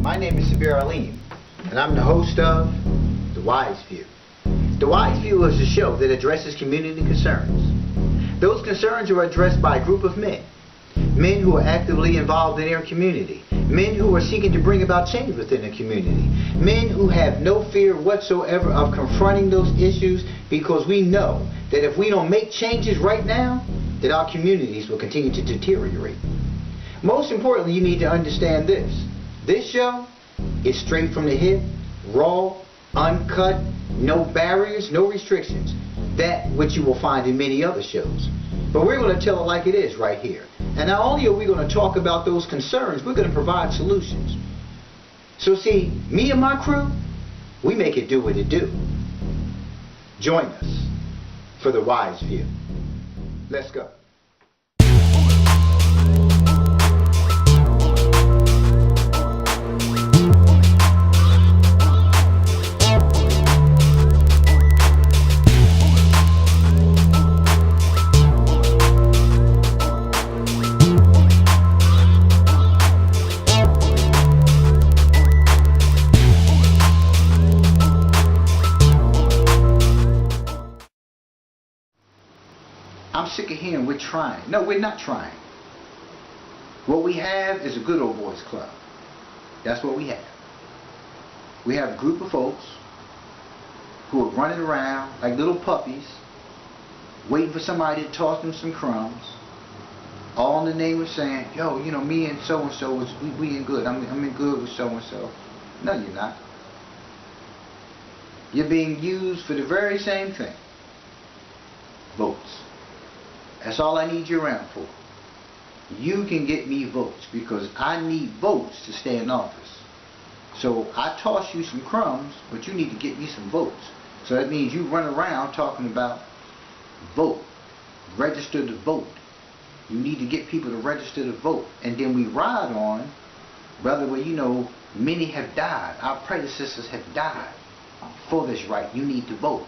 My name is Sabir Aleem, and I'm the host of The Wise View. The Wise View is a show that addresses community concerns. Those concerns are addressed by a group of men. Men who are actively involved in their community. Men who are seeking to bring about change within the community. Men who have no fear whatsoever of confronting those issues, because we know that if we don't make changes right now, that our communities will continue to deteriorate. Most importantly, you need to understand this. This show is straight from the hip, raw, uncut, no barriers, no restrictions. That which you will find in many other shows. But we're going to tell it like it is right here. And not only are we going to talk about those concerns, we're going to provide solutions. So see, me and my crew, we make it do what it do. Join us for The Wise View. Let's go. I'm sick of hearing we're trying. No, we're not trying. What we have is a good old boys club. That's what we have. We have a group of folks who are running around like little puppies, waiting for somebody to toss them some crumbs, all in the name of saying, yo, you know, me and so-and-so, we in good. I'm in good with so-and-so. No, you're not. You're being used for the very same thing. Votes. That's all I need you around for. You can get me votes because I need votes to stay in office. So I toss you some crumbs, but you need to get me some votes. So that means you run around talking about vote, register to vote. You need to get people to register to vote. And then we ride on, brother, well, you know, many have died. Our predecessors have died for this right. You need to vote.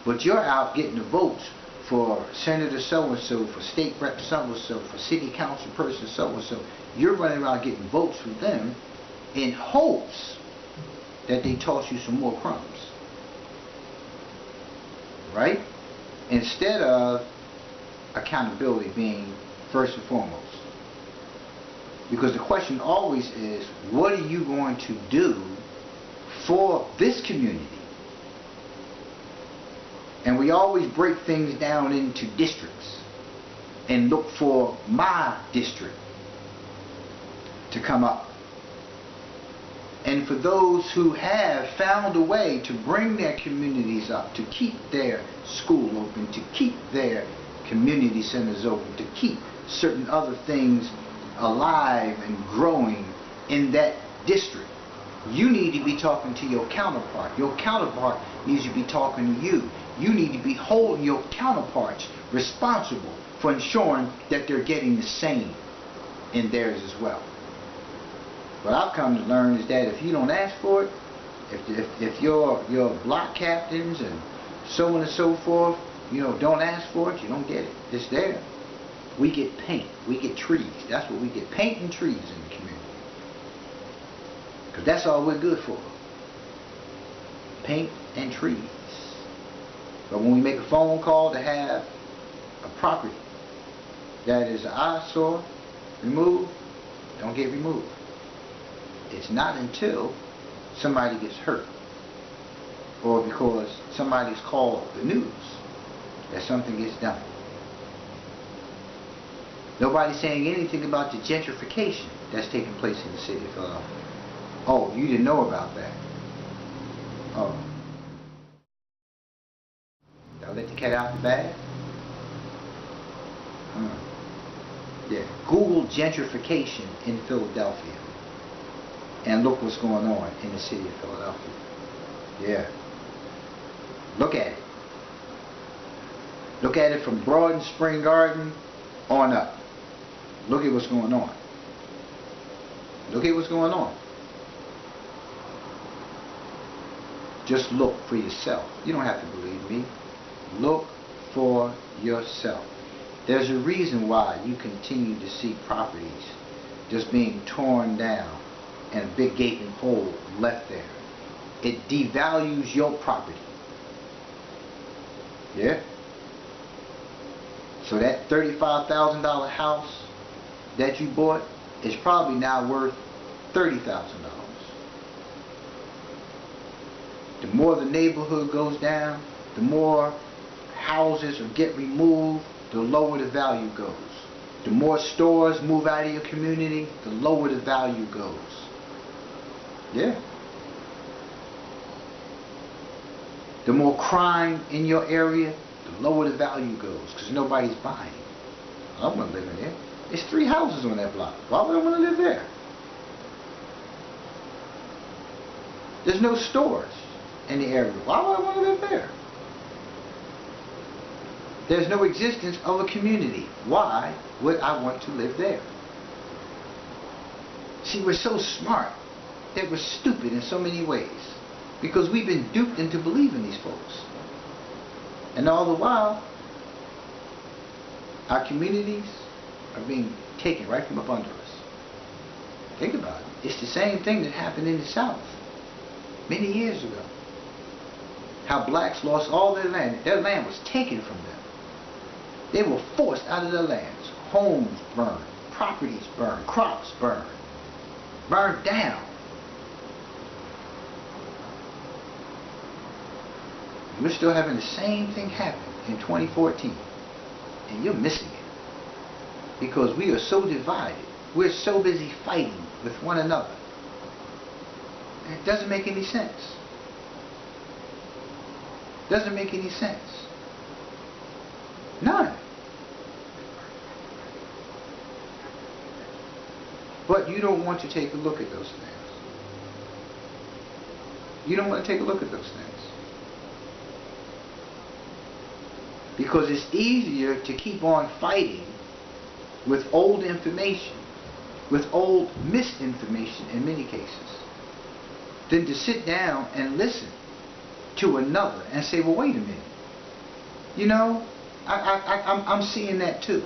But you're out getting the votes for Senator so-and-so, for State Rep so-and-so, for City Council person so-and-so. You're running around getting votes from them in hopes that they toss you some more crumbs. Right? Instead of accountability being first and foremost. Because the question always is, what are you going to do for this community? And we always break things down into districts and look for my district to come up. And for those who have found a way to bring their communities up, to keep their school open, to keep their community centers open, to keep certain other things alive and growing in that district, you need to be talking to your counterpart. Your counterpart needs to be talking to you. You need to be holding your counterparts responsible for ensuring that they're getting the same in theirs as well. What I've come to learn is that if you don't ask for it, if your block captains and so on and so forth, you know, don't ask for it, you don't get it. It's there. We get paint. We get trees. That's what we get. Paint and trees in the community. Because that's all we're good for. Paint and trees. But when we make a phone call to have a property that is an eyesore removed, don't get removed. It's not until somebody gets hurt or because somebody's called the news that something gets done. Nobody's saying anything about the gentrification that's taking place in the city of Philadelphia. Oh, you didn't know about that. Oh. Y'all let the cat out the bag? Yeah. Google gentrification in Philadelphia and look what's going on in the city of Philadelphia. Yeah. Look at it. Look at it from Broad and Spring Garden on up. Look at what's going on. Look at what's going on. Just look for yourself. You don't have to believe me. Look for yourself. There's a reason why you continue to see properties just being torn down and a big gaping hole left there. It devalues your property. Yeah? So that $35,000 house that you bought is probably now worth $30,000. The more the neighborhood goes down, the more houses get removed, the lower the value goes. The more stores move out of your community, the lower the value goes. Yeah. The more crime in your area, the lower the value goes, because nobody's buying. I don't want to live in there. There's 3 houses on that block. Why would I want to live there? There's no stores in the area. Why would I want to live there? There's no existence of a community. Why would I want to live there? See, we're so smart that we're stupid in so many ways, because we've been duped into believing these folks. And all the while, our communities are being taken right from up under us. Think about it. It's the same thing that happened in the South many years ago. How blacks lost all their land. Their land was taken from them. They were forced out of their lands. Homes burned, properties burned, crops burned, burned down. We're still having the same thing happen in 2014. And you're missing it. Because we are so divided. We're so busy fighting with one another. And it doesn't make any sense. Doesn't make any sense. None. But you don't want to take a look at those things. You don't want to take a look at those things. Because it's easier to keep on fighting with old information, with old misinformation in many cases, than to sit down and listen to another and say, well, wait a minute. You know, I'm seeing that too.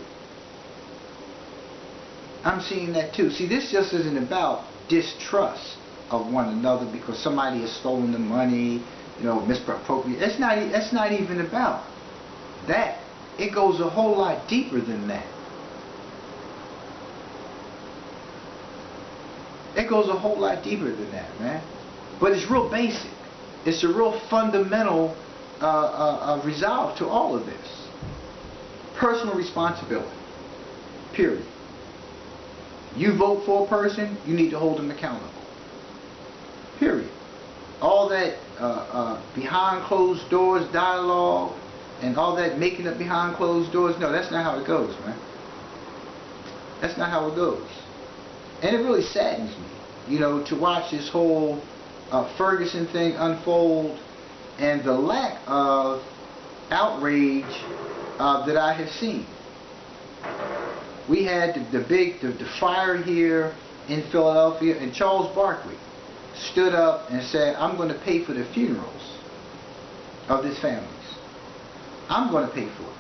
I'm seeing that too. See, this just isn't about distrust of one another because somebody has stolen the money, you know, misappropriated. That's not even about that. It goes a whole lot deeper than that. It goes a whole lot deeper than that, man. But it's real basic. It's a real fundamental resolve to all of this. Personal responsibility. Period. You vote for a person, you need to hold them accountable. Period. All that behind closed doors dialogue and all that making up behind closed doors, no, that's not how it goes, man. That's not how it goes. And it really saddens me, you know, to watch this whole Ferguson thing unfold and the lack of outrage that I have seen. We had the fire here in Philadelphia, and Charles Barkley stood up and said, I'm going to pay for the funerals of these families. I'm going to pay for it.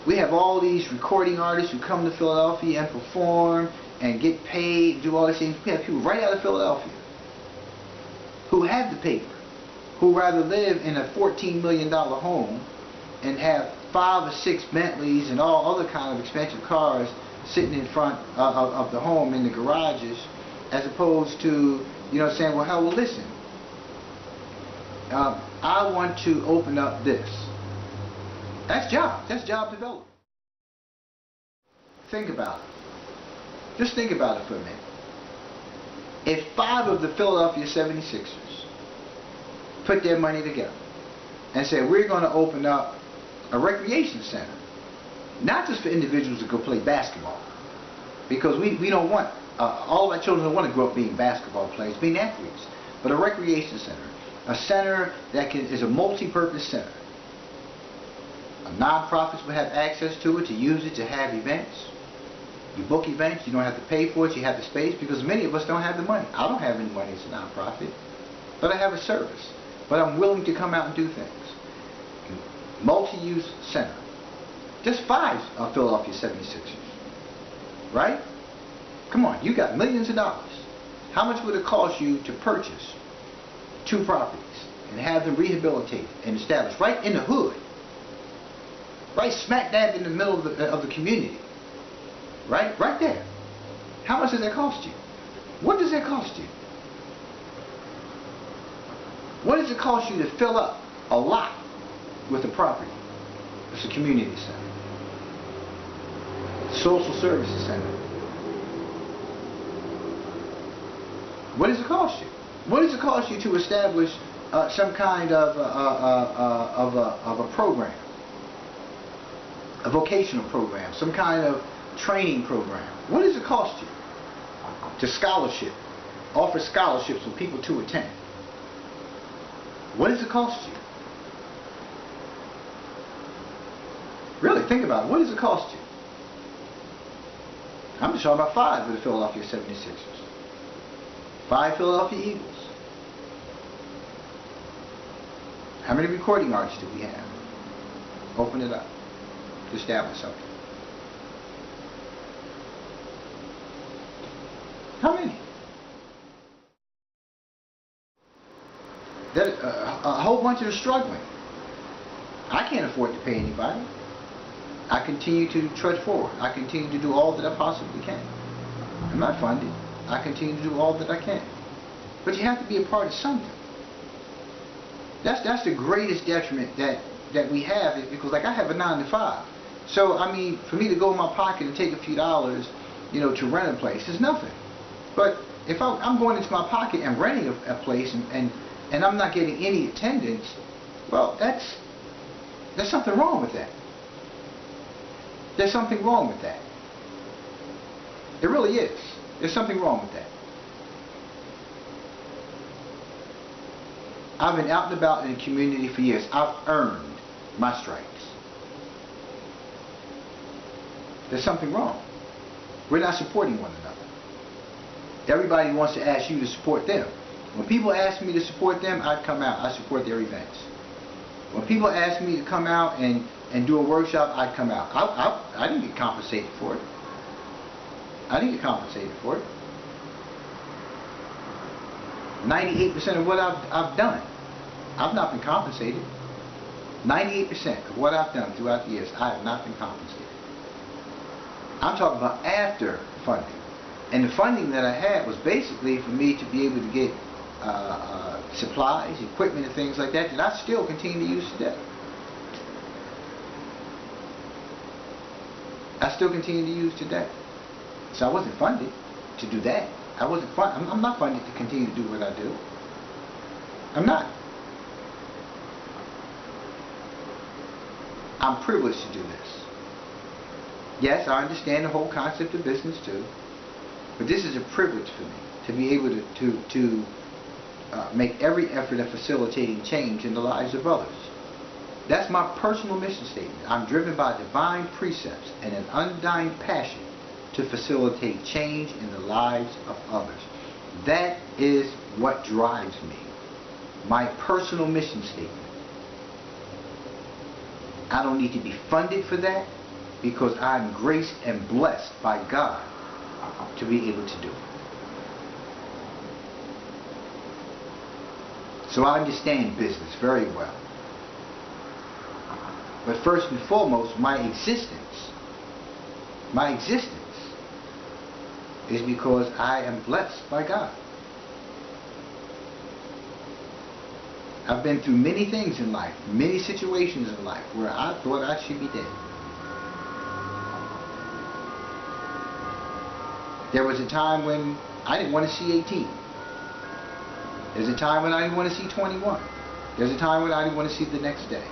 We have all these recording artists who come to Philadelphia and perform and get paid, do all these things. We have people right out of Philadelphia who have the paper, who rather live in a $14 million home and have 5 or 6 Bentleys and all other kind of expensive cars sitting in front of the home in the garages, as opposed to, you know, saying, well, hell, well, listen, I want to open up this. That's job development. Think about it. Just think about it for a minute. If 5 of the Philadelphia 76ers put their money together and said, we're going to open up a recreation center, not just for individuals to go play basketball, because we don't want, all of our children don't want to grow up being basketball players, being athletes, but a recreation center, a center that is a multi-purpose center. Non-profits will have access to it, to use it, to have events. You book events, you don't have to pay for it, you have the space, because many of us don't have the money. I don't have any money as a non-profit, but I have a service. But I'm willing to come out and do things. Multi-use center. Just 5 Philadelphia 76ers. Right? Come on, you got millions of dollars. How much would it cost you to purchase 2 properties and have them rehabilitated and established right in the hood, right smack dab in the middle of the community, right there? How much does that cost you? What does that cost you? What does it cost you to fill up a lot with a property? It's a community center, social services center. What does it cost you? What does it cost you to establish some kind of a program, a vocational program, some kind of training program? What does it cost you to offer scholarships for people to attend? What does it cost you? Really, think about it. What does it cost you? I'm just talking about 5 for the Philadelphia 76ers. 5 Philadelphia Eagles. How many recording artists do we have? Open it up to establish something. How many? A whole bunch are struggling. I can't afford to pay anybody. I continue to trudge forward. I continue to do all that I possibly can. I'm not funded. I continue to do all that I can. But you have to be a part of something. That's the greatest detriment that we have, is because, like, I have a 9 to 5. So, I mean, for me to go in my pocket and take a few dollars, you know, to rent a place is nothing. But if I'm going into my pocket and renting a place and I'm not getting any attendance, well, there's something wrong with that. There's something wrong with that. It really is. There's something wrong with that. I've been out and about in the community for years. I've earned my stripes. There's something wrong. We're not supporting one another. Everybody wants to ask you to support them. When people ask me to support them, I come out. I support their events. When people ask me to come out and do a workshop, I come out. I didn't get compensated for it. I didn't get compensated for it. 98% of what I've done, I've not been compensated. 98% of what I've done throughout the years, I have not been compensated. I'm talking about after funding. And the funding that I had was basically for me to be able to get supplies, equipment, and things like that I still continue to use today. I still continue to use today. So I wasn't funded to do that. I'm not funded to continue to do what I do. I'm not. I'm privileged to do this. Yes, I understand the whole concept of business too, but this is a privilege for me to be able to make every effort at facilitating change in the lives of others. That's my personal mission statement. I'm driven by divine precepts and an undying passion to facilitate change in the lives of others. That is what drives me. My personal mission statement. I don't need to be funded for that, because I'm graced and blessed by God to be able to do it. So I understand business very well. But first and foremost, my existence is because I am blessed by God. I've been through many things in life, many situations in life where I thought I should be dead. There was a time when I didn't want to see 18. There's a time when I didn't want to see 21. There's a time when I didn't want to see the next day.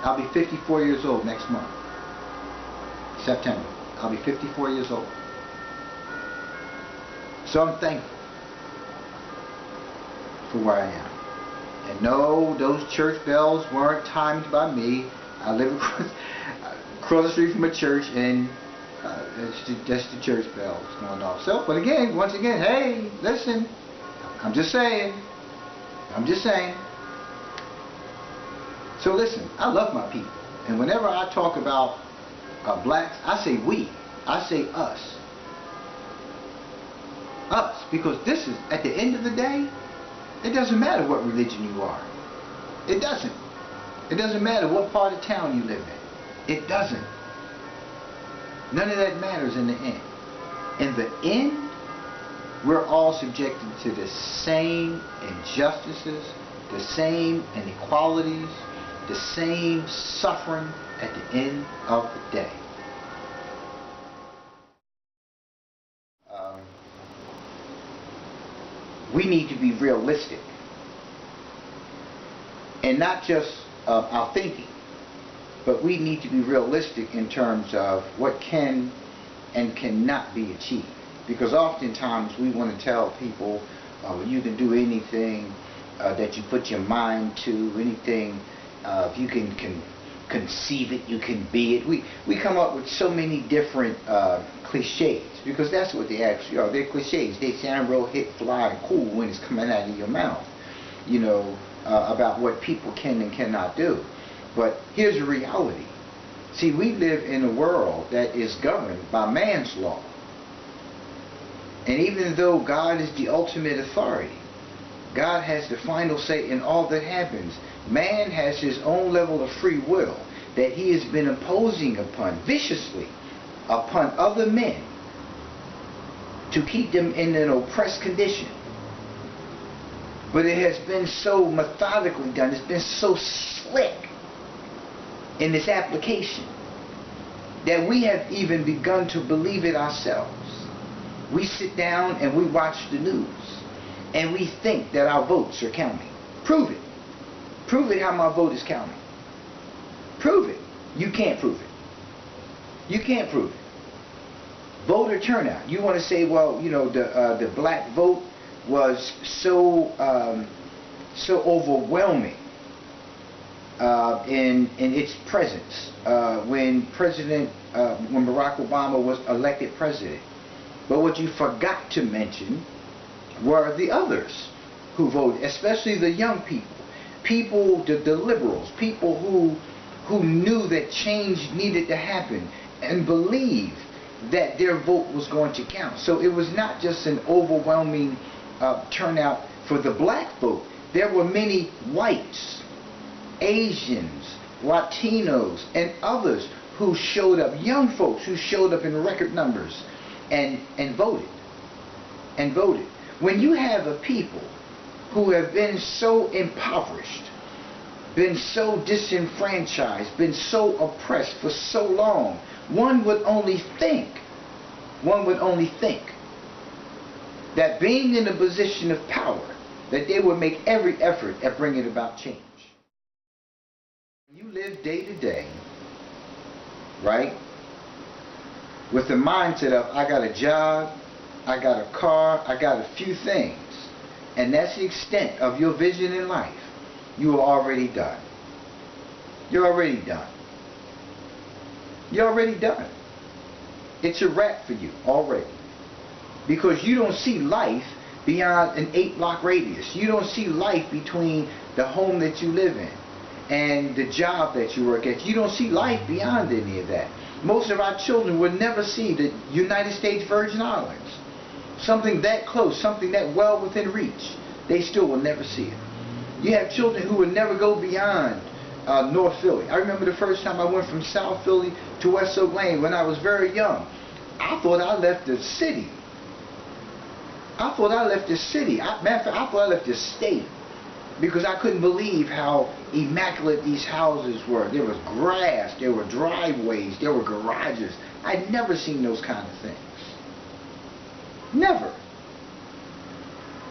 I'll be 54 years old next month. September. I'll be 54 years old. So I'm thankful for where I am. And no, those church bells weren't timed by me. I live across the street from a church, and it's just the church bells going off. So, but again, once again, hey, listen, I'm just saying. So listen, I love my people. And whenever I talk about blacks, I say we. I say us. Us. Because this is, at the end of the day, it doesn't matter what religion you are. It doesn't. It doesn't matter what part of town you live in. It doesn't. None of that matters in the end. In the end, we're all subjected to the same injustices, the same inequalities, the same suffering at the end of the day. We need to be realistic. And not just our thinking, but we need to be realistic in terms of what can and cannot be achieved. Because oftentimes we want to tell people, you can do anything that you put your mind to, anything, if you can conceive it, you can be it. We come up with so many different cliches, because that's what they actually are. They're cliches. They sound real hip, fly, and cool when it's coming out of your mouth, you know, about what people can and cannot do. But here's the reality. See, we live in a world that is governed by man's law. And even though God is the ultimate authority, God has the final say in all that happens, man has his own level of free will that he has been imposing upon, viciously, upon other men to keep them in an oppressed condition. But it has been so methodically done, it's been so slick in this application that we have even begun to believe it ourselves. We sit down and we watch the news and we think that our votes are counting. Prove it. Prove it how my vote is counting. Prove it. You can't prove it. You can't prove it. Voter turnout. You want to say, well, you know, the black vote was so overwhelming in its presence when Barack Obama was elected president. But what you forgot to mention were the others who voted, especially the young people, the liberals, people who knew that change needed to happen and believed that their vote was going to count. So it was not just an overwhelming turnout for the black vote. There were many whites, Asians, Latinos, and others who showed up, young folks who showed up in record numbers and voted. When you have a people who have been so impoverished, been so disenfranchised, been so oppressed for so long, one would only think that being in a position of power, that they would make every effort at bringing about change. You live day to day, right, with the mindset of, I got a job, I got a car, I got a few things, and that's the extent of your vision in life, you are already done. You're already done. You're already done. It's a wrap for you already. Because you don't see life beyond an 8-block radius. You don't see life between the home that you live in and the job that you work at. You don't see life beyond any of that. Most of our children will never see the United States Virgin Islands. Something that close, something that well within reach. They still will never see it. You have children who will never go beyond North Philly. I remember the first time I went from South Philly to West Oak Lane when I was very young. I thought I left the city. I thought I left the city. Matter of fact, I thought I left the state, because I couldn't believe how immaculate these houses were. There was grass, there were driveways, there were garages. I'd never seen those kind of things. Never.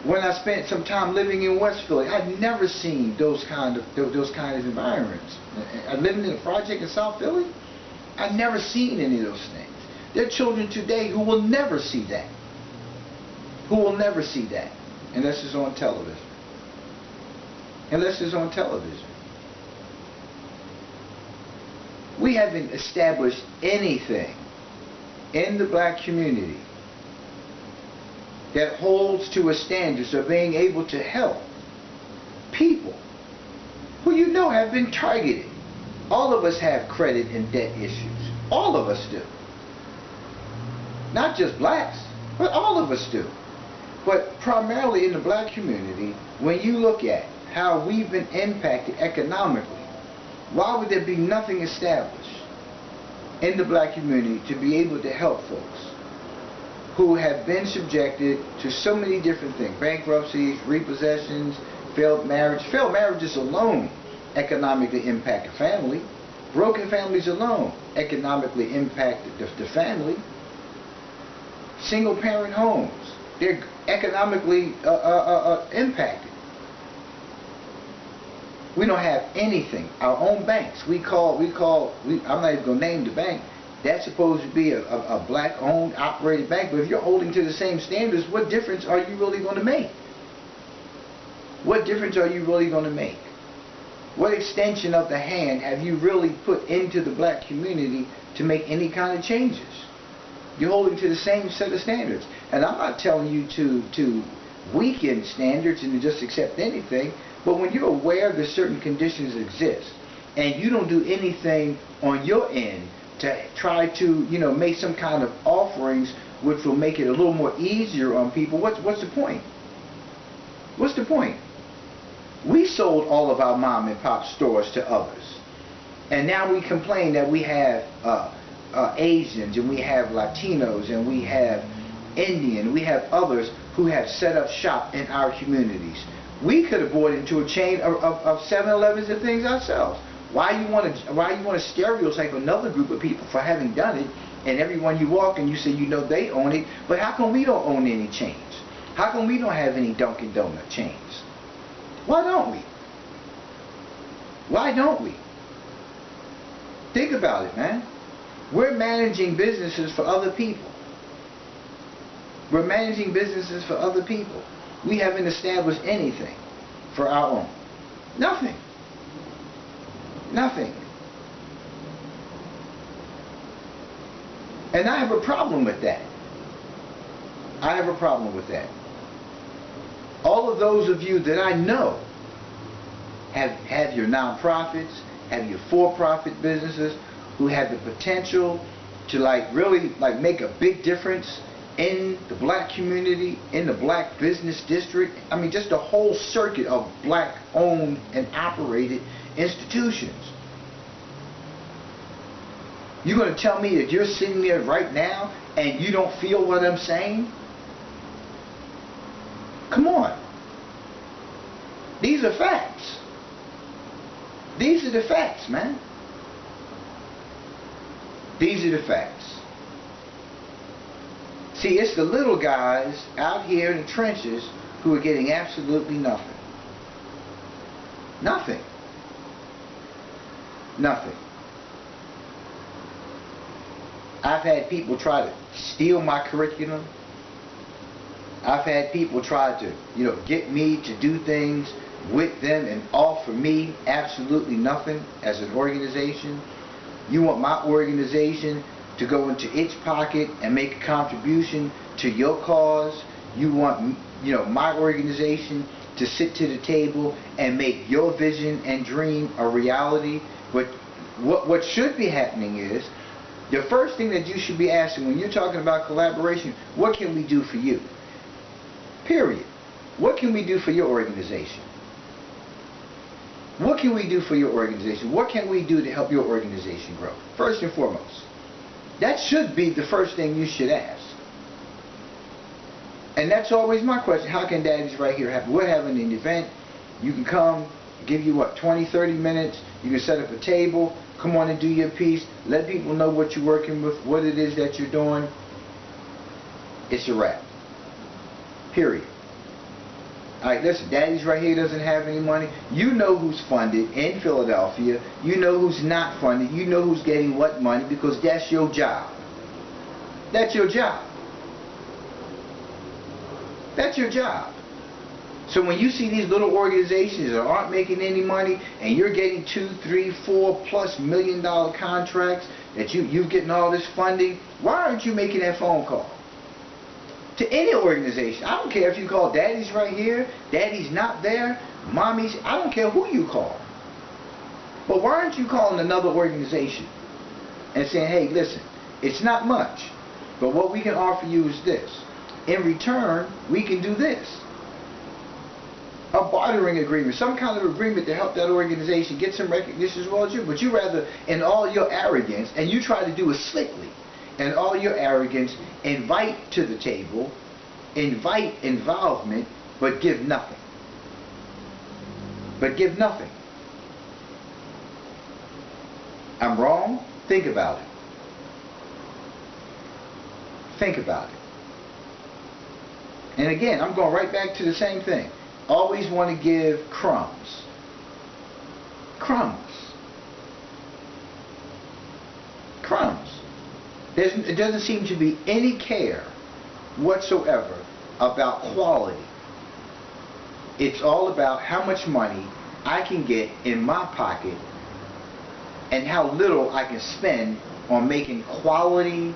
When I spent some time living in West Philly, I'd never seen those kind of environments. I lived in a project in South Philly. I'd never seen any of those things. There are children today who will never see that. Who will never see that unless it's on television. Unless it's on television. We haven't established anything in the black community that holds to a standard of being able to help people who you know have been targeted. All of us have credit and debt issues. All of us do. Not just blacks, but all of us do. But primarily in the black community, when you look at how we've been impacted economically, why would there be nothing established in the black community to be able to help folks who have been subjected to so many different things? Bankruptcies, repossessions, failed marriage. Failed marriages alone economically impact a family. Broken families alone economically impact the family. Single parent homes, they're economically impacted. We don't have anything. Our own banks, I'm not even going to name the bank. That's supposed to be a black-owned, operated bank. But if you're holding to the same standards, what difference are you really going to make? What difference are you really going to make? What extension of the hand have you really put into the black community to make any kind of changes? You're holding to the same set of standards. And I'm not telling you to weaken standards and to just accept anything, but when you're aware that certain conditions exist and you don't do anything on your end to try to, make some kind of offerings which will make it a little more easier on people, what's the point? What's the point? We sold all of our mom and pop stores to others, and now we complain that we have Asians, and we have Latinos, and we have Indian, we have others who have set up shop in our communities. We could have bought into a chain of 7-Elevens and things ourselves. Why you want to stereotype another group of people for having done it, and everyone you walk and you say they own it, but how come we don't own any chains? How come we don't have any Dunkin' Donut chains? Why don't we? Why don't we? Think about it, man. We're managing businesses for other people. We're managing businesses for other people. We haven't established anything for our own. Nothing. Nothing. And I have a problem with that. I have a problem with that. All of those of you that I know have your nonprofits, have your for-profit businesses, who have the potential to really make a big difference in the black community, in the black business district. I mean, just a whole circuit of black owned and operated institutions. You're going to tell me that you're sitting there right now and you don't feel what I'm saying? Come on. These are facts. These are the facts, man. These are the facts. See, it's the little guys out here in the trenches who are getting absolutely nothing. Nothing. Nothing. I've had people try to steal my curriculum. I've had people try to, get me to do things with them and offer me absolutely nothing as an organization. You want my organization to go into its pocket and make a contribution to your cause. You want, my organization to sit to the table and make your vision and dream a reality. But what should be happening is, the first thing that you should be asking when you're talking about collaboration, what can we do for you? Period. What can we do for your organization? What can we do for your organization? What can we do to help your organization grow? First and foremost. That should be the first thing you should ask. And that's always my question. How can Daddy's Right Here happen? We're having an event. You can come, give you 20, 30 minutes. You can set up a table. Come on and do your piece. Let people know what you're working with, what it is that you're doing. It's a wrap. Period. Alright, listen, Daddy's Right Here doesn't have any money. You know who's funded in Philadelphia. You know who's not funded. You know who's getting what money, because that's your job. That's your job. That's your job. So when you see these little organizations that aren't making any money and you're getting $2, $3, $4+ million contracts, that you're getting all this funding, why aren't you making that phone call? To any organization. I don't care if you call Daddy's Right Here, Daddy's Not There, Mommy's, I don't care who you call. But why aren't you calling another organization and saying, hey, listen, it's not much, but what we can offer you is this. in return, we can do this. A bartering agreement, some kind of agreement to help that organization get some recognition as well as you. But you rather, in all your arrogance, and you try to do it slickly, in all your arrogance, invite to the table, invite involvement, but give nothing. But give nothing. I'm wrong? Think about it. Think about it. And again, I'm going right back to the same thing. Always want to give crumbs. Crumbs. Crumbs. It doesn't seem to be any care whatsoever about quality. It's all about how much money I can get in my pocket and how little I can spend on making quality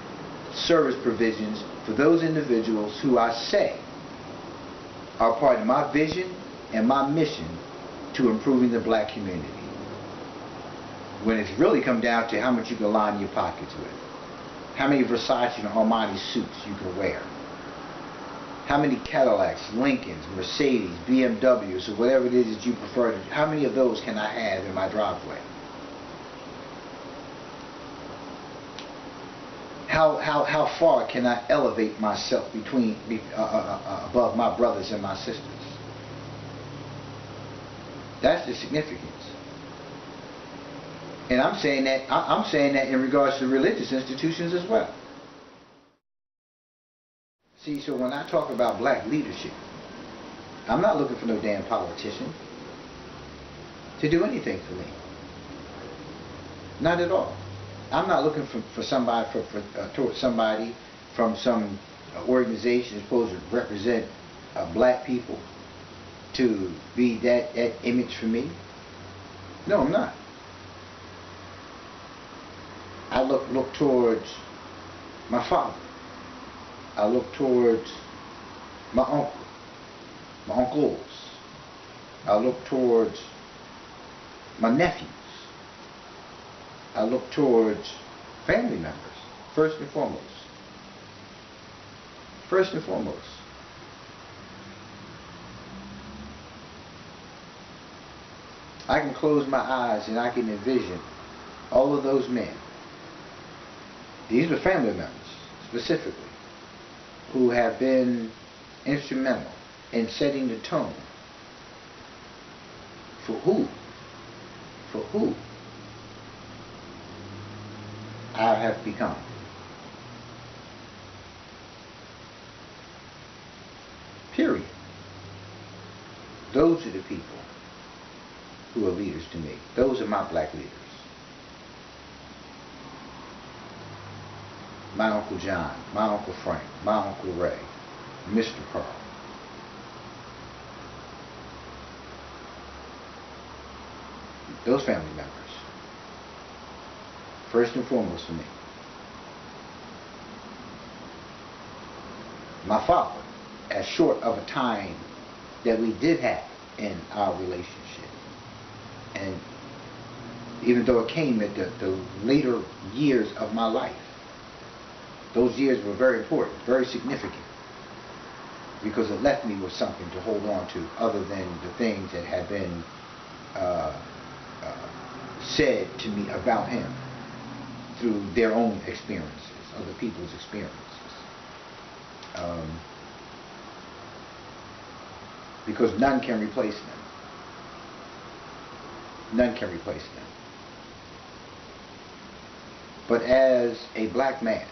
service provisions for those individuals who I say are part of my vision and my mission to improving the black community. When it's really come down to how much you can line your pockets with, how many Versace and Armani suits you can wear, how many Cadillacs, Lincolns, Mercedes, BMWs, or whatever it is that you prefer, how many of those can I have in my driveway? How far can I elevate myself above my brothers and my sisters? That's the significance. And I'm saying that in regards to religious institutions as well. See, so when I talk about black leadership, I'm not looking for no damn politician to do anything for me. Not at all. I'm not looking for somebody towards somebody from some organization supposed to represent black people to be that image for me. No, I'm not. I look towards my father. I look towards my uncles. I look towards my nephews. I look towards family members, first and foremost. First and foremost. I can close my eyes and I can envision all of those men. These are family members, specifically, who have been instrumental in setting the tone for who I have become. Period. Those are the people who are leaders to me. Those are my black leaders. My Uncle John, my Uncle Frank, my Uncle Ray, Mr. Pearl. Those family members. First and foremost for me. My father, as short of a time that we did have in our relationship. And even though it came at the later years of my life, those years were very important, very significant, because it left me with something to hold on to other than the things that had been said to me about him through their own experiences, other people's experiences. Because none can replace them. None can replace them. But as a black man,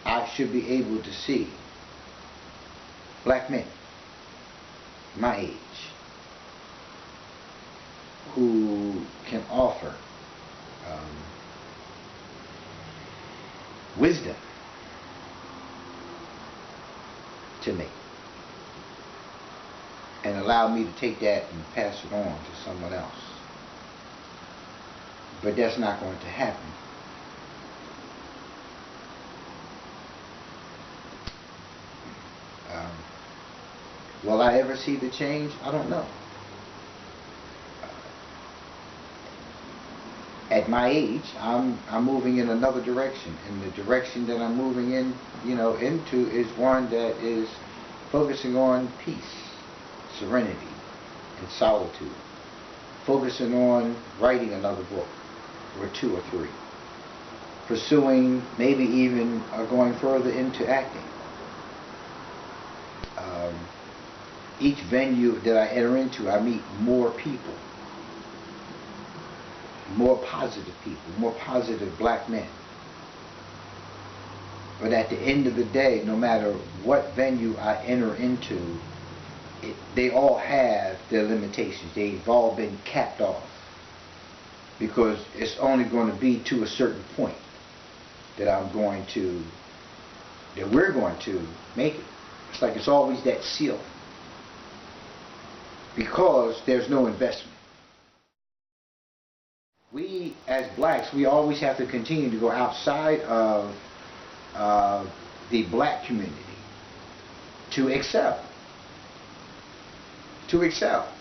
I should be able to see black men my age who can offer wisdom to me and allow me to take that and pass it on to someone else. But that's not going to happen. Will I ever see the change? I don't know. at my age, I'm moving in another direction, and the direction that I'm moving in, into is one that is focusing on peace, serenity, and solitude. Focusing on writing another book, or 2 or 3. Pursuing, maybe even going further into acting. Each venue that I enter into, I meet more people. More positive people, more positive black men. But at the end of the day, no matter what venue I enter into, they all have their limitations. They've all been capped off. Because it's only going to be to a certain point that we're going to make it. It's like it's always that ceiling. Because there's no investment. We, as blacks, we always have to continue to go outside of the black community to excel. To excel.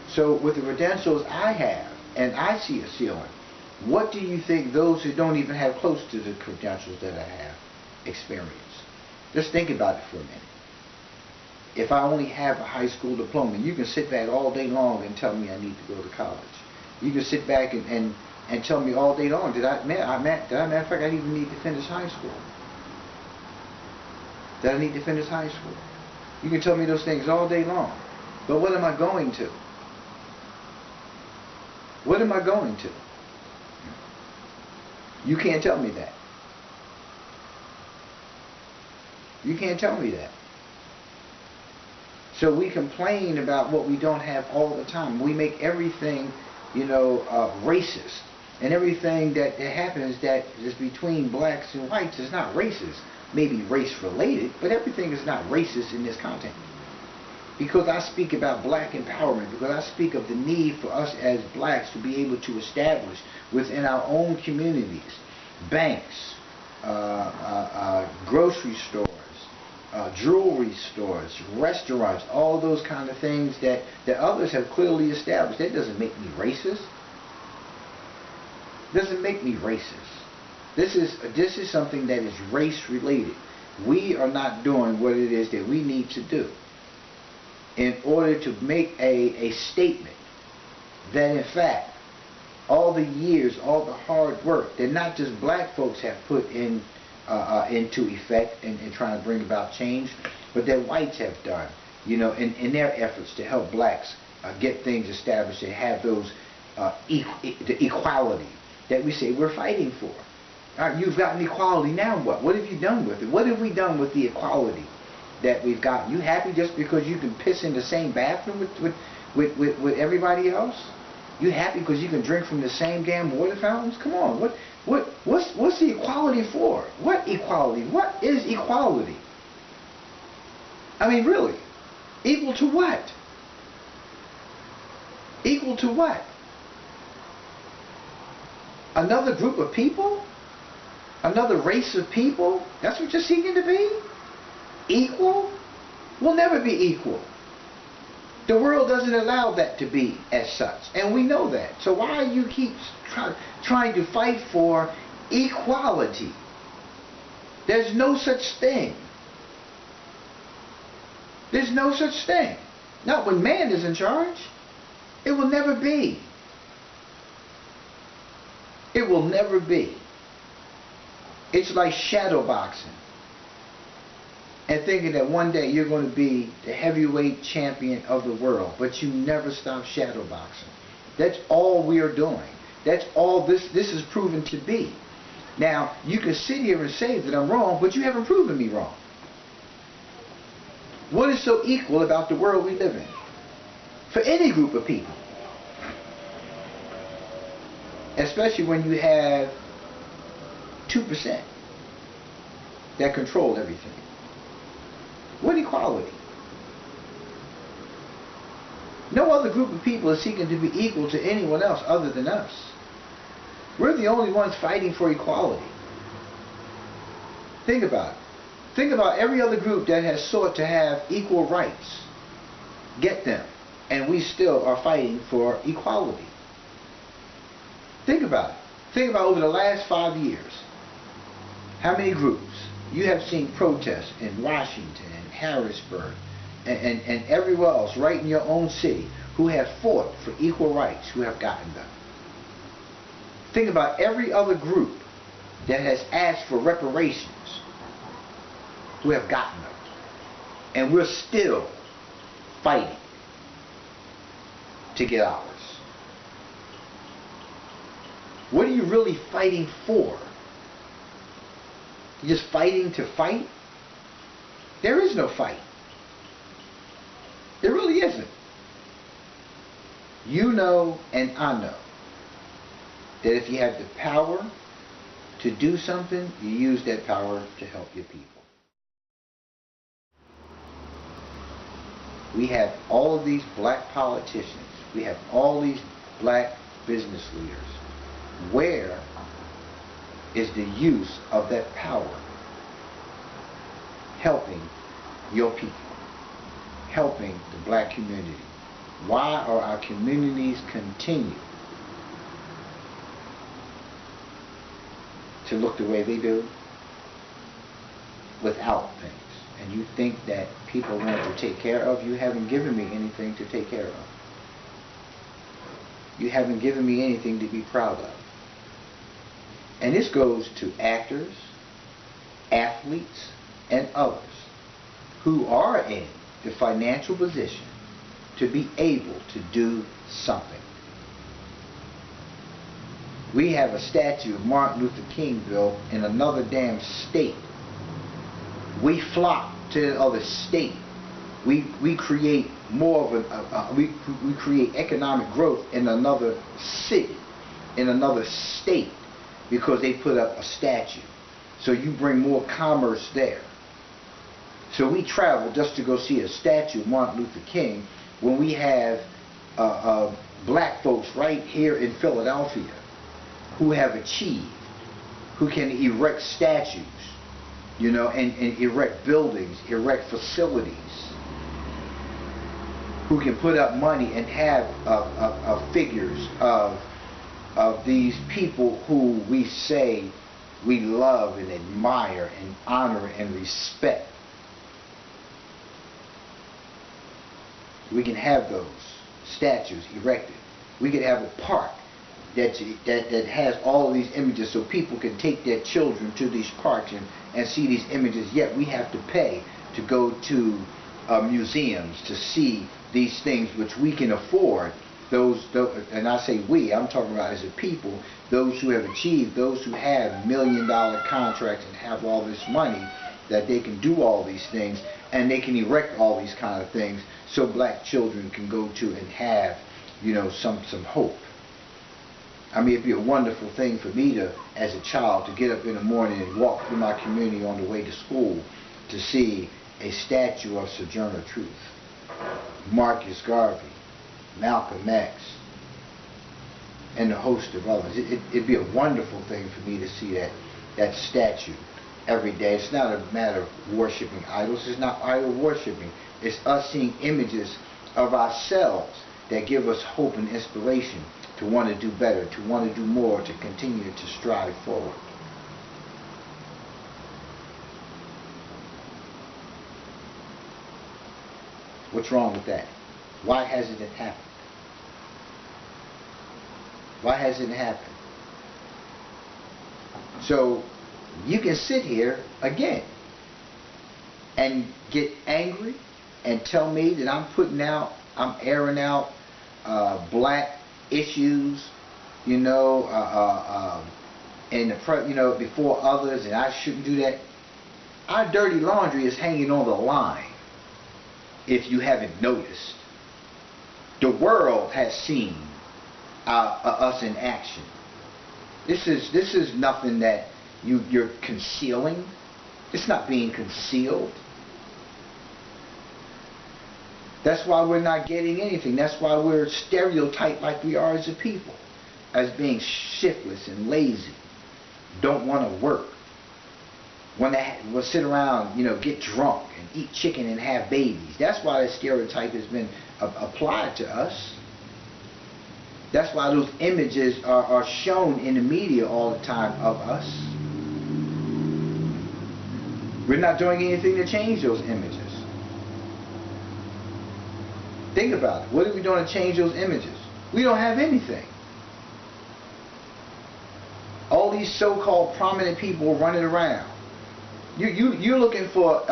So with the credentials I have, and I see a ceiling, what do you think those who don't even have close to the credentials that I have experience? Just think about it for a minute. If I only have a high school diploma, you can sit back all day long and tell me I need to go to college. You can sit back and tell me all day long, matter of fact, I even need to finish high school. That I need to finish high school. You can tell me those things all day long. But what am I going to? What am I going to? You can't tell me that. You can't tell me that. So we complain about what we don't have all the time. We make everything, racist. And everything that happens that is between blacks and whites is not racist. Maybe race related, but everything is not racist in this content. Because I speak about black empowerment, because I speak of the need for us as blacks to be able to establish within our own communities, banks, grocery stores, jewelry stores, restaurants, all those kind of things that others have clearly established. That doesn't make me racist. Doesn't make me racist. This is something that is race related. We are not doing what it is that we need to do in order to make a statement that in fact all the years, all the hard work that not just black folks have put into effect in trying to bring about change, but that whites have done, in their efforts to help blacks get things established and have those the equality that we say we're fighting for. All right, you've gotten equality, now what? What have you done with it? What have we done with the equality that we've gotten? You happy just because you can piss in the same bathroom with everybody else? You happy because you can drink from the same damn water fountains? Come on, what's the equality for? What equality? What is equality? I mean, really, equal to what? Equal to what? Another group of people? Another race of people? That's what you're seeking to be? Equal? We'll never be equal. The world doesn't allow that to be as such. And we know that. So why you keep trying to fight for equality? There's no such thing. There's no such thing. Not when man is in charge. It will never be. It will never be. It's like shadow boxing. And thinking that one day you're going to be the heavyweight champion of the world, but you never stop shadow boxing. That's all we are doing. That's all this is proven to be. Now, you can sit here and say that I'm wrong, but you haven't proven me wrong. What is so equal about the world we live in? For any group of people. Especially when you have 2% that control everything. What equality? No other group of people is seeking to be equal to anyone else other than us. We're the only ones fighting for equality. Think about it. Think about every other group that has sought to have equal rights. Get them. And we still are fighting for equality. Think about it. Think about over the last 5 years, how many groups you have seen protests in Washington and Harrisburg and everywhere else, right in your own city, who have fought for equal rights, who have gotten them. Think about every other group that has asked for reparations, who have gotten them. And we're still fighting to get ours. What are you really fighting for? You're just fighting to fight? There is no fight. There really isn't. You know and I know that if you have the power to do something, you use that power to help your people. We have all of these black politicians. We have all these black business leaders. Where is the use of that power helping your people, helping the black community? Why are our communities continue to look the way they do without things? And you think that people want to take care of? You haven't given me anything to take care of. You haven't given me anything to be proud of. And this goes to actors, athletes, and others who are in the financial position to be able to do something. We have a statue of Martin Luther King built in another damn state. We flock to the other state. We create more of we create economic growth in another city, in another state, because they put up a statue. So you bring more commerce there. So we travel just to go see a statue of Martin Luther King when we have black folks right here in Philadelphia who have achieved, who can erect statues, you know, and erect buildings, erect facilities, who can put up money and have figures of these people who we say we love and admire and honor and respect. We can have those statues erected. We can have a park that has all of these images so people can take their children to these parks and see these images, yet we have to pay to go to museums to see these things which we can afford. Those, and I say we, I'm talking about as a people, those who have achieved, those who have $1 million contracts and have all this money, that they can do all these things and they can erect all these kind of things so black children can go to and have, you know, some hope. I mean, it'd be a wonderful thing for me to, as a child, to get up in the morning and walk through my community on the way to school to see a statue of Sojourner Truth, Marcus Garvey, Malcolm X, and a host of others. It'd be a wonderful thing for me to see that statue every day. It's not a matter of worshiping idols. It's not idol worshiping. It's us seeing images of ourselves that give us hope and inspiration to want to do better, to want to do more, to continue to strive forward. What's wrong with that? Why hasn't it happened? Why hasn't it happened? So you can sit here again and get angry and tell me that I'm airing out black issues, you know, before others, and I shouldn't do that. Our dirty laundry is hanging on the line. If you haven't noticed, the world has seen us in action. This is nothing that you're concealing. It's not being concealed. That's why we're not getting anything. That's why we're stereotyped like we are as a people, as being shiftless and lazy, don't want to work, we'll sit around, you know, get drunk and eat chicken and have babies. That's why that stereotype has been applied to us. That's why those images are shown in the media all the time of us. We're not doing anything to change those images. Think about it. What are we doing to change those images? We don't have anything. All these so-called prominent people running around. You're looking for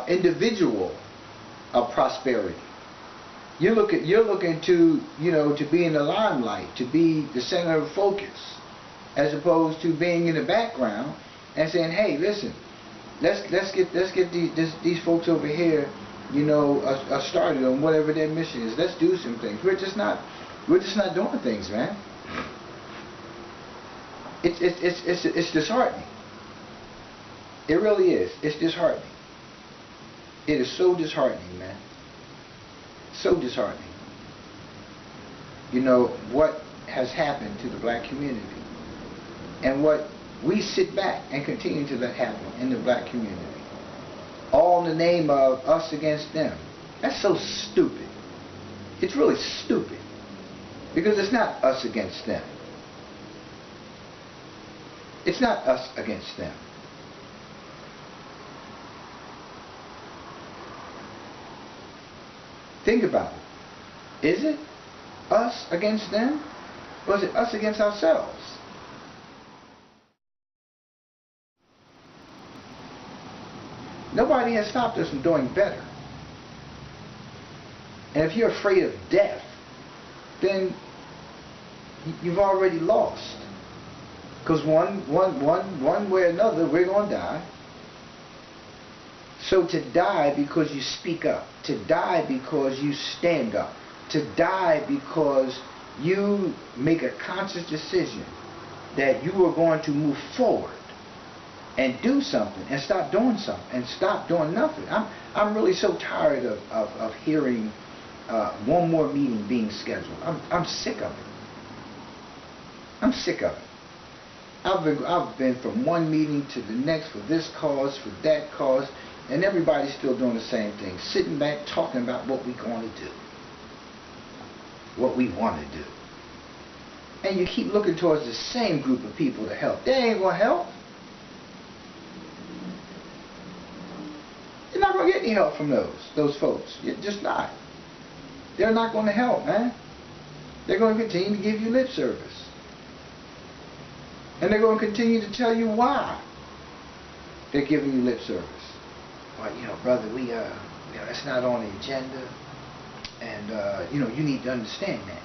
individual prosperity. You're looking to, to be in the limelight, to be the center of focus, as opposed to being in the background and saying, "Hey, listen, let's get these folks over here, started on whatever their mission is. Let's do some things." We're just not doing things, man. It's disheartening. It really is. It's disheartening. It is so disheartening, man. So disheartening. What has happened to the black community, and what we sit back and continue to let happen in the black community, all in the name of us against them. That's so stupid. It's really stupid, because it's not us against them. It's not us against them. Think about it. Is it us against them? Or is it us against ourselves? Nobody has stopped us from doing better. And if you're afraid of death, then you've already lost. Because one way or another, we're going to die. So to die because you speak up, to die because you stand up, to die because you make a conscious decision that you are going to move forward and do something, and stop doing something, and stop doing nothing. I'm really so tired of hearing one more meeting being scheduled. I'm sick of it. I'm sick of it. I've been from one meeting to the next for this cause, for that cause, and everybody's still doing the same thing, sitting back talking about what we're going to do, what we want to do. And you keep looking towards the same group of people to help. They ain't going to help. You're not going to get any help from those folks. You're just not. They're not going to help, man. They're going to continue to give you lip service. And they're going to continue to tell you why they're giving you lip service. Well, brother, that's not on the agenda. And, you need to understand that.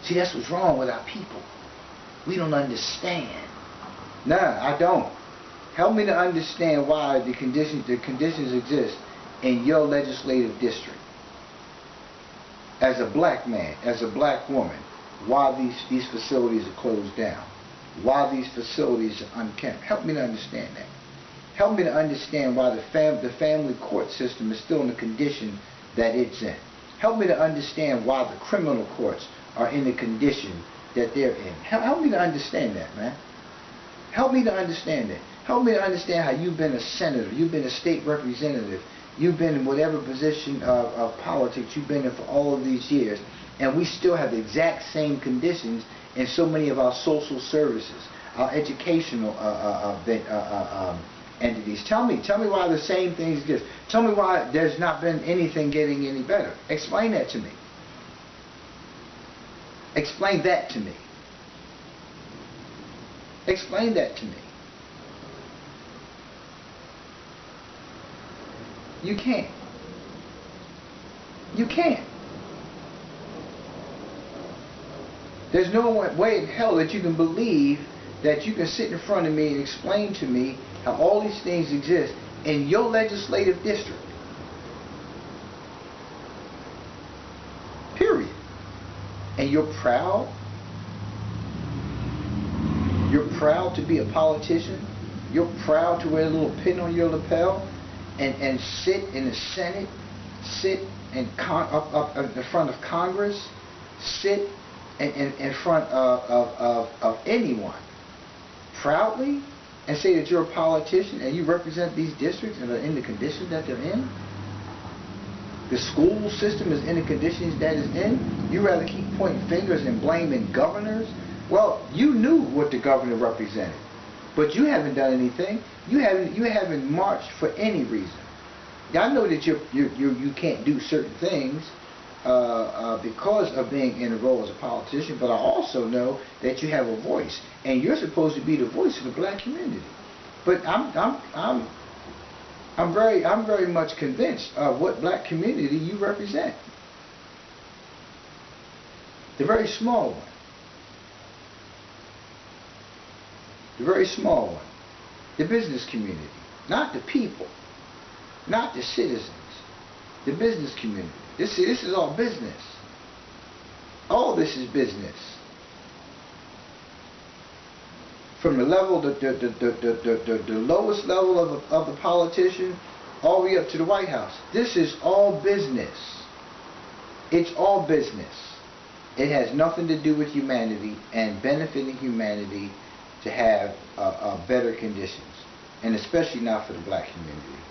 See, that's what's wrong with our people. We don't understand. Nah, I don't. Help me to understand why the conditions exist in your legislative district. As a black man, as a black woman, why these facilities are closed down. Why these facilities are unkempt. Help me to understand that. Help me to understand why the family court system is still in the condition that it's in. Help me to understand why the criminal courts are in the condition that they're in. Help me to understand that, man. Help me to understand that. Help me to understand how you've been a senator, you've been a state representative, you've been in whatever position of politics you've been in for all of these years, and we still have the exact same conditions in so many of our social services, our educational entities. Tell me why the same things exist. Tell me why there's not been anything getting any better. Explain that to me. Explain that to me. Explain that to me. You can't. You can't. There's no way in hell that you can believe that you can sit in front of me and explain to me how all these things exist in your legislative district. Period. And you're proud? You're proud to be a politician? You're proud to wear a little pin on your lapel and sit in the Senate, sit up in the front of Congress, sit in front of anyone proudly and say that you're a politician and you represent these districts and are in the condition that they're in? the school system is in the conditions that it's in, you rather keep pointing fingers and blaming governors? Well, you knew what the governor represented, but you haven't done anything. You haven't marched for any reason. I know that you can't do certain things because of being in a role as a politician, but I also know that you have a voice, and you're supposed to be the voice of the black community. But I'm very much convinced of what black community you represent. The very small one. The very small one. The business community. Not the people. Not the citizens. The business community. This is all business. All this is business. From the level, the lowest level of the politician, all the way up to the White House. This is all business. It's all business. It has nothing to do with humanity and benefiting humanity to have better conditions, and especially not for the black community.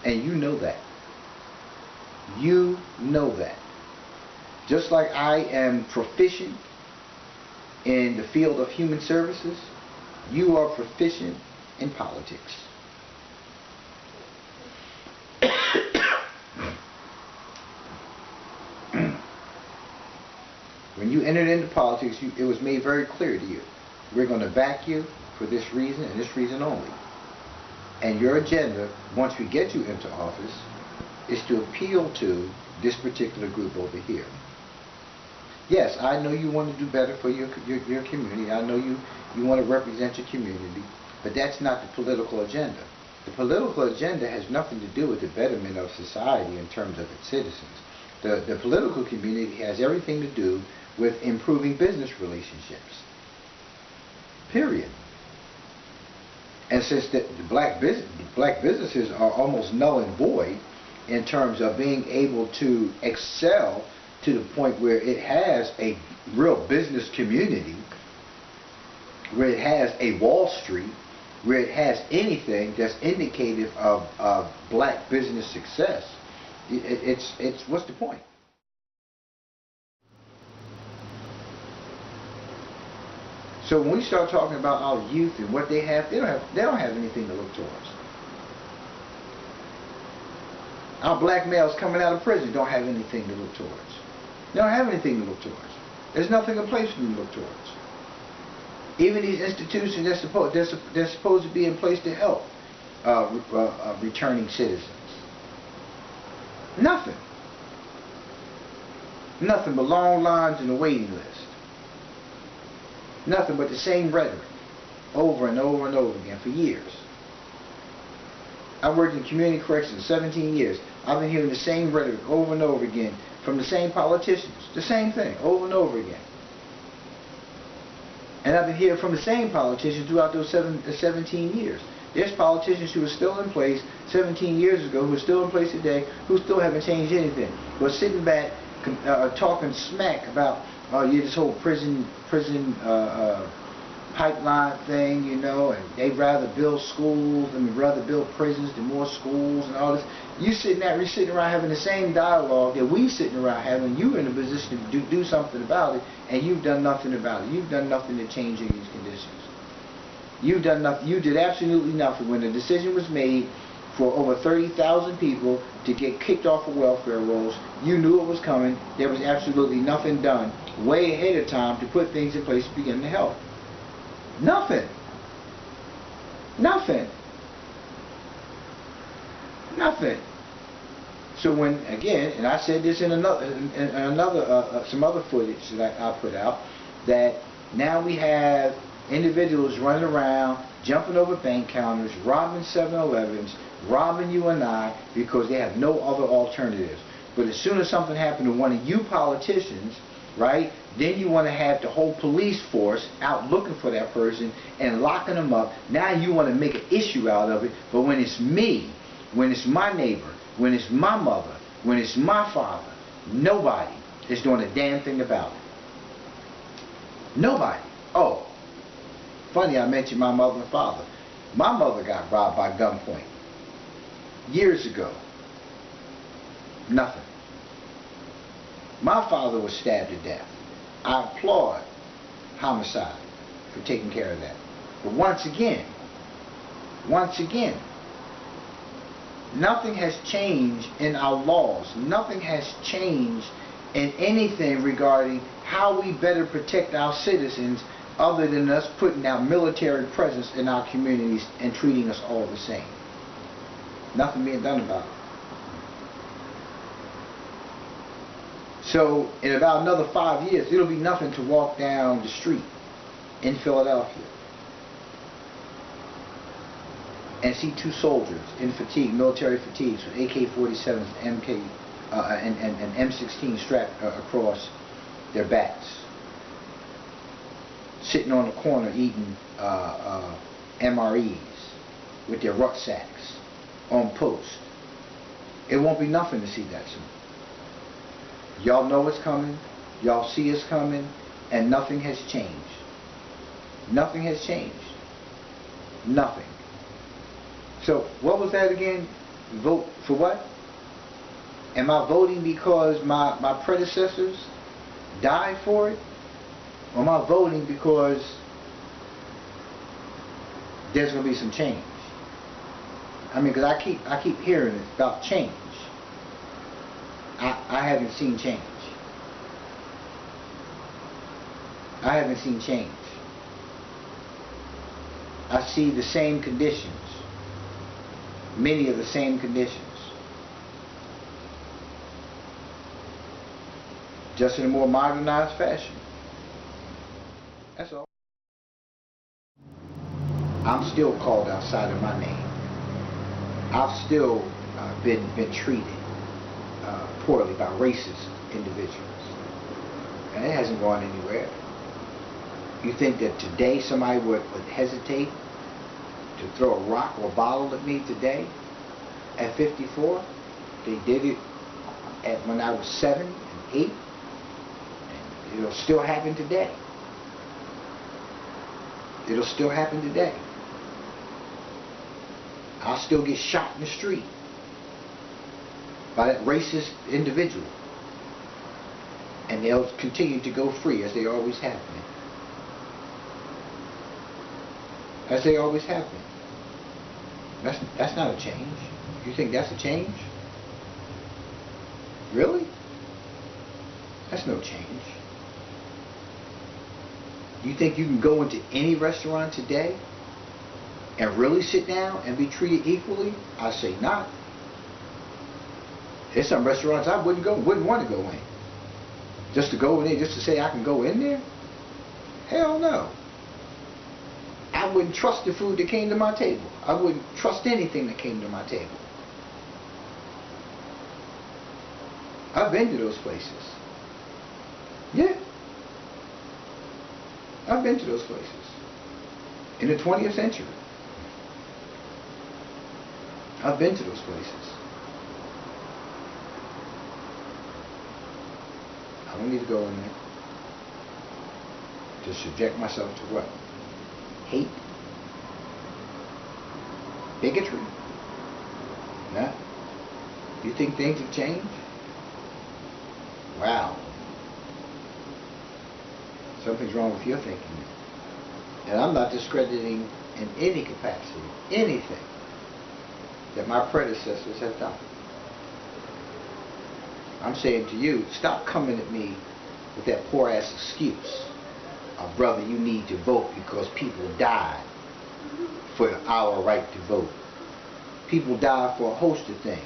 And you know that. You know that. Just like I am proficient in the field of human services, you are proficient in politics. When you entered into politics, it was made very clear to you, we're going to back you for this reason and this reason only. And your agenda, once we get you into office, is to appeal to this particular group over here. Yes, I know you want to do better for your community. I know you want to represent your community, but that's not the political agenda. The political agenda has nothing to do with the betterment of society in terms of its citizens. The political community has everything to do with improving business relationships. Period. And since the black businesses are almost null and void in terms of being able to excel to the point where it has a real business community, where it has a Wall Street, where it has anything that's indicative of black business success, it's what's the point? So when we start talking about our youth and what they don't have anything to look towards. Our black males coming out of prison don't have anything to look towards. They don't have anything to look towards. There's nothing in place for them to look towards. Even these institutions they're supposed to be in place to help returning citizens. Nothing. Nothing but long lines and a waiting list. Nothing but the same rhetoric over and over and over again for years. I worked in community corrections 17 years. I've been hearing the same rhetoric over and over again from the same politicians. The same thing over and over again. And I've been hearing from the same politicians throughout those 17 years. There's politicians who are still in place 17 years ago, who are still in place today, who still haven't changed anything. But sitting back, talking smack about this whole prison pipeline thing, you know, and they'd rather build schools and rather build prisons than more schools and all this. We're sitting around having the same dialogue that we sitting around having. You're in a position to do something about it, and you've done nothing about it. You've done nothing to change these conditions. You've done nothing. You did absolutely nothing when the decision was made for over 30,000 people to get kicked off of welfare rolls. You knew it was coming. There was absolutely nothing done way ahead of time to put things in place to begin to help. Nothing. Nothing. Nothing. So when, again, and I said this in some other footage that I put out, that now we have individuals running around, jumping over bank counters, robbing 7-Elevens, robbing you and I, because they have no other alternatives. But as soon as something happened to one of you politicians, right, then you want to have the whole police force out looking for that person and locking them up. Now you want to make an issue out of it. But when it's me, when it's my neighbor, when it's my mother, when it's my father, nobody is doing a damn thing about it. Nobody. Oh, funny I mentioned my mother and father. My mother got robbed by gunpoint years ago. Nothing. My father was stabbed to death. I applaud homicide for taking care of that. But once again, nothing has changed in our laws. Nothing has changed in anything regarding how we better protect our citizens, other than us putting our military presence in our communities and treating us all the same. Nothing being done about it. So in about another 5 years, it'll be nothing to walk down the street in Philadelphia and see two soldiers in fatigue, military fatigues, with AK-47s and M16 strapped across their backs, sitting on the corner eating MREs with their rucksacks on post. It won't be nothing to see that soon. Y'all know it's coming, y'all see it's coming, and nothing has changed. Nothing has changed. Nothing. So, what was that again? Vote for what? Am I voting because my predecessors died for it? Or am I voting because there's going to be some change? I mean, because I keep hearing it about change. I haven't seen change. I haven't seen change. I see the same conditions. Many of the same conditions. Just in a more modernized fashion. That's all. I'm still called outside of my name. I've still been treated poorly by racist individuals. And it hasn't gone anywhere. You think that today somebody would hesitate to throw a rock or a bottle at me today at 54? They did it when I was 7 and 8. And it'll still happen today. It'll still happen today. I'll still get shot in the street by that racist individual. And they'll continue to go free as they always have been. As they always have been. That's not a change. You think that's a change? Really? That's no change. You think you can go into any restaurant today and really sit down and be treated equally? I say not. There's some restaurants I wouldn't want to go in. Just to go in there, just to say I can go in there? Hell no. I wouldn't trust the food that came to my table. I wouldn't trust anything that came to my table. I've been to those places. Yeah. I've been to those places. In the 20th century. I've been to those places. I don't need to go in there. To subject myself to what? Hate? Bigotry? Nah. You think things have changed? Wow. Something's wrong with your thinking. And I'm not discrediting in any capacity anything that my predecessors have done. I'm saying to you, stop coming at me with that poor ass excuse. Brother, you need to vote because people died for our right to vote. People died for a host of things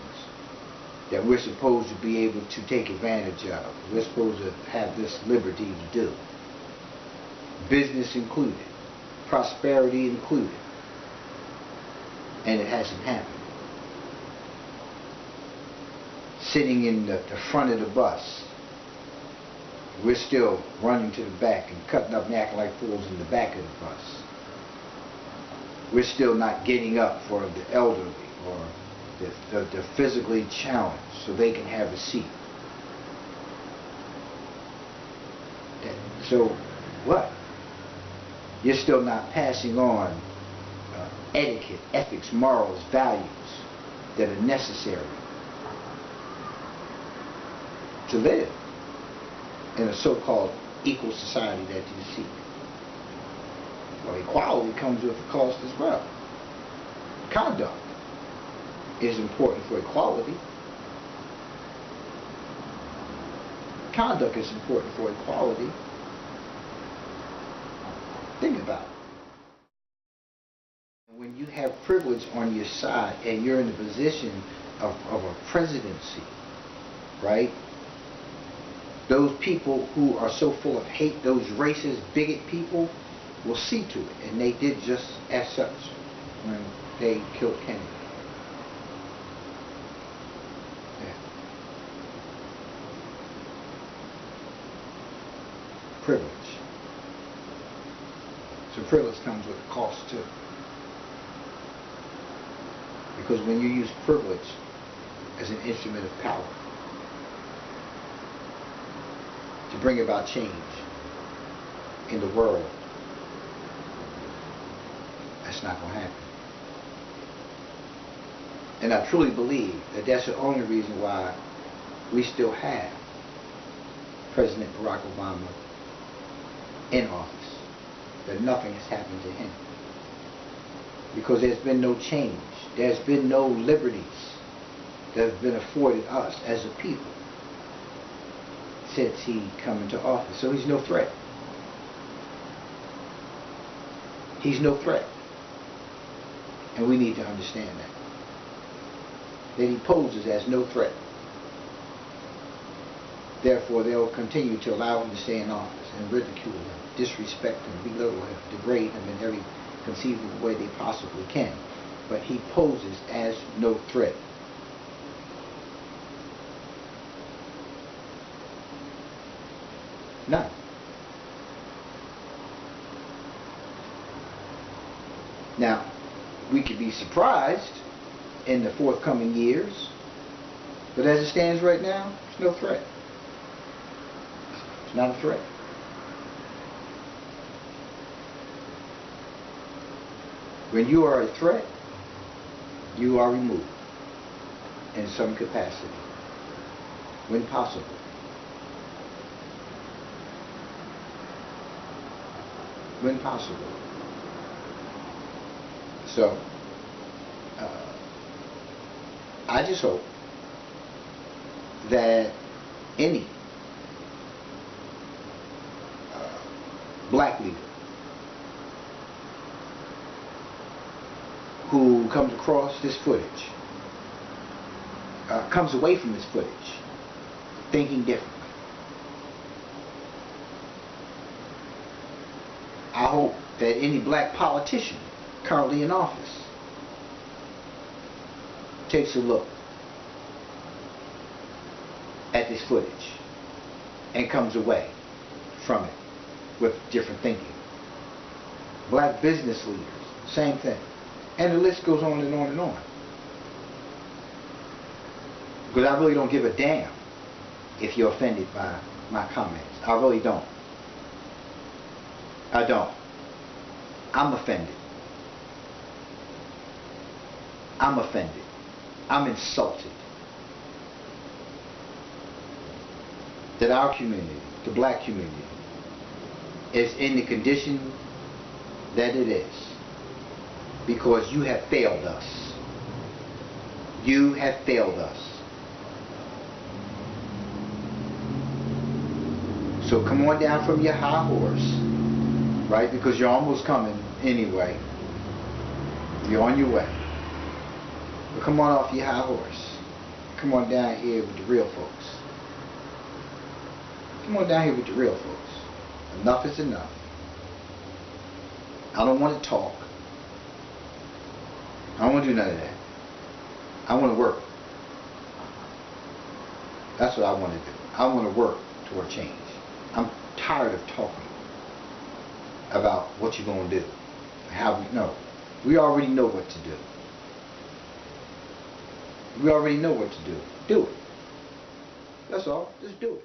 that we're supposed to be able to take advantage of. We're supposed to have this liberty to do. Business included. Prosperity included. And it hasn't happened. Sitting in the front of the bus, we're still running to the back and cutting up and acting like fools in the back of the bus. We're still not getting up for the elderly or the physically challenged so they can have a seat. So what? You're still not passing on etiquette, ethics, morals, values that are necessary to live in a so-called equal society that you seek. Well, equality comes with a cost as well. Conduct is important for equality. Conduct is important for equality. Think about it. When you have privilege on your side and you're in the position of a presidency, right? Those people who are so full of hate, those racist, bigot people, will see to it. And they did just as such when they killed Kennedy. Yeah. Privilege. So privilege comes with a cost too. Because when you use privilege as an instrument of power to bring about change in the world, that's not going to happen. And I truly believe that that's the only reason why we still have President Barack Obama in office, that nothing has happened to him. Because there's been no change. There's been no liberties that have been afforded us as a people since he come into office. So he's no threat. He's no threat. And we need to understand that. That he poses as no threat. Therefore, they'll continue to allow him to stay in office and ridicule him, disrespect him, belittle him, degrade him in every conceivable way they possibly can. But he poses as no threat. None. Now, we could be surprised in the forthcoming years, but as it stands right now, it's no threat. It's not a threat. When you are a threat, you are removed in some capacity, when possible. When possible. So, I just hope that any black leader who comes across this footage, comes away from this footage thinking differently. I hope that any black politician currently in office takes a look at this footage and comes away from it with different thinking. Black business leaders, same thing. And the list goes on and on and on. Because I really don't give a damn if you're offended by my comments. I really don't. I don't. I'm offended. I'm offended. I'm insulted that our community, the black community, is in the condition that it is because you have failed us. You have failed us. So come on down from your high horse, right? Because you're almost coming anyway. You're on your way. But come on off your high horse. Come on down here with the real folks. Come on down here with the real folks. Enough is enough. I don't want to talk. I don't want to do none of that. I want to work. That's what I want to do. I want to work toward change. I'm tired of talking about what you're going to do. How we know. We already know what to do. We already know what to do. Do it. That's all. Just do it.